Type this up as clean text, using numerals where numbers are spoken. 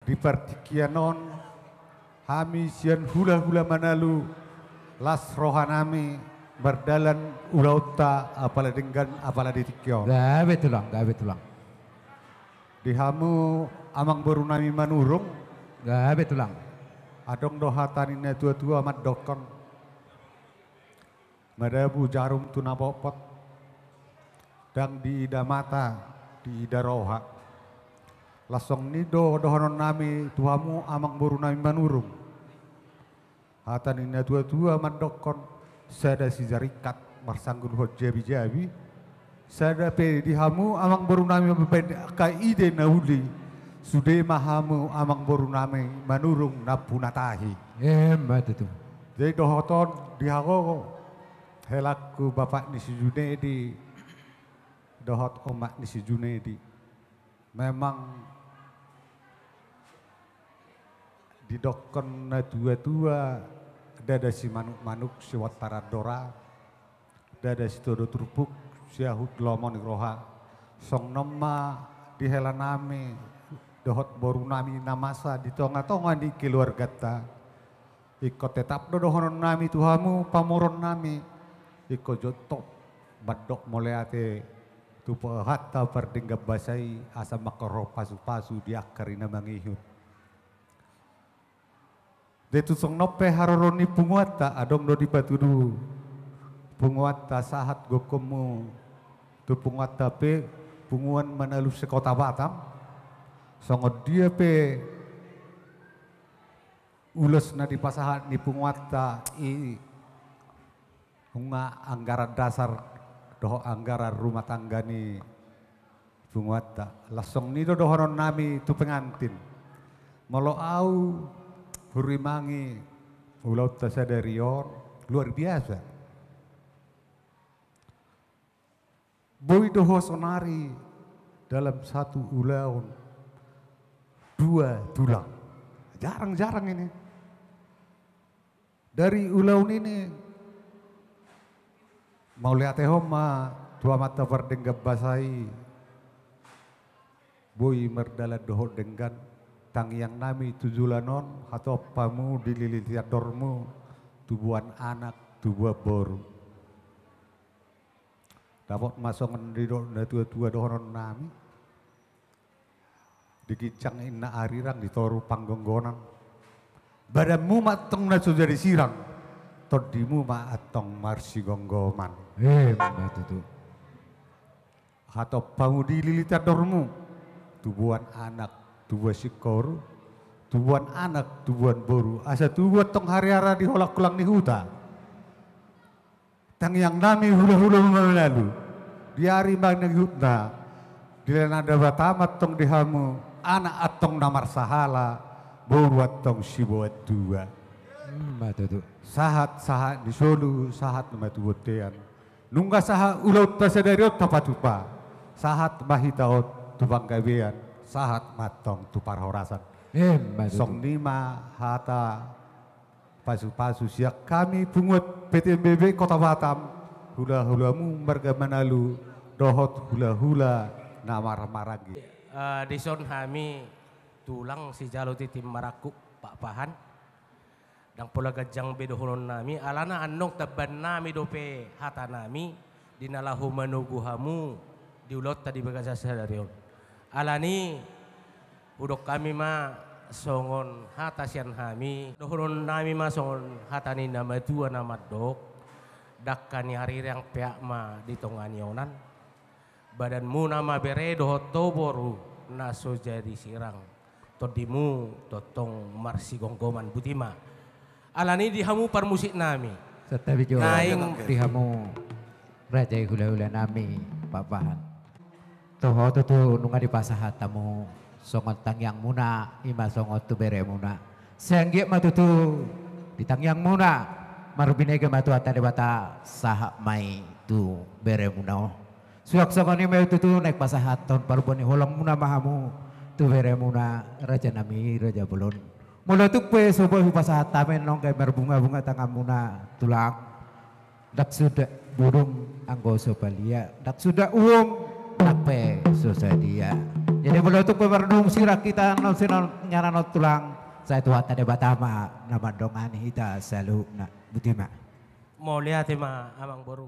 di partikianon kami sian hula-hula manalu las rohanami berdalan ulauta apala dengan apala ditikyo. Gawe tulang. Dihamu amang berunami manurung. Gawe tulang. Adong dohatanina tua-tua amat dokon. Madabu jarum tunapopot. Dang di ida mata, di ida roha. Lasong nido dohonon nami tuhamu amang berunami manurung. Hatanina tua-tua amat dokon. Sada si jarikat marsanggul hot jabi-jabi. Sada pe dihamu amang berunami ka ide nauli. Sude mahamu amang boruname manurung napunatahi. Mati tu. Jadi dohoton dihago helaku bapak ni si Junedi, dohot omak ni si Junedi. Memang didokon na tua-tua dada si manuk-manuk si wataradora, dada si todo turpuk si ahut lomon roha, song nama dihelaname. Dohot boru nami namasa di tonga-tonga di keluarga ta. Iko tetap dohonon nami tuhamu pamoron nami. Iko jotop badok moleate tupo hatta perdinggap basai asa makaro pasu-pasu di akarina mangihut. Detu song nope haroroni punguata adong do di patudu. Punguata sahat gokomu tu punguata pe punguan manalu sekota Batam. Songo dia pe ules na di pasahan ni punguata i hunga anggaran dasar doho anggaran rumah tangga ni punguata lasong ni dohonon nami tu pengantin molo au hurimangi ulau tasadarion luar biasa boy doho sonari dalam satu ulaun 2 tulang. Jarang-jarang ini. Dari ulaun ini mau lihat homa tua mata berdenggap basai. Boy merdala doho dengan tang yang nami tujulanon atau pamu dililitiat dormu tubuhan anak tubuh boru. Dapat masuk di tua-tua dohonon nami. Dikicang inna arirang ditoru panggonggonan. Badanmu matong na sudah disirang. Todimu maatong marsi gonggoman. Mati tu. Atau pangu dililitat dormu. Tubuhan anak, tubuh sikor. Tubuhan anak, tubuhan boru. Asa tubuh tong hari-hari diholak kulang di huta. Tang yang nami hula-hula lalu. Di hari bang hutna. Di ada batamat tong dihamu. Anak atong namar sahala, boru atong sibuat dua. Mati tu. Sahat di solu, sahat nama tuwotean. Nungga sahat ulau tasadariot tapatupa. Sahat mahitaot tubang gawean, sahat matong tupar horasan. Mati tu. Song nima hata pasu-pasu siak kami pungut PTMBB Kota Batam. Hula-hulamu marga manalu, dohot hula-hula namar maragi. Dison kami tulang si jalo titim maraku Pak Pahan dan pola gajang bedohonon nami alana anong taban nami dope hata nami dinalahu manugu hamu diulot tadi bagasa sadarion alani udok kami ma songon hata sian kami dohonon nami ma songon hata ni nama tua nama dok dakani hari yang peak ma ditongani onan badanmu nama bere dohoto boru naso jadi sirang todimu totong marsi gonggoman butima alani dihamu parmusik nami Tetapi jo naing dihamu raja hula-hula nami papahan toho tu nunga di pasahat tamu songot tangyang muna ima songot tu bere muna sengge matutu di tangyang muna marubinege matu ata debata sahak mai tu bere muna suak sakoni may tutu naik pasahat ton parubani holang muna mahamu tu bere muna raja nami raja bulon mula tu pe soboy pasahat tamen nong kay berbunga-bunga tangam muna tulang dak sudah burung anggo sobalia dak sudah uang nape sosadia Jadi belum untuk pemerdung sirah kita nasional nyara not tulang. Saya tuh tadi batama nama dongan kita selalu nak butima. Mau lihat ma amang boru.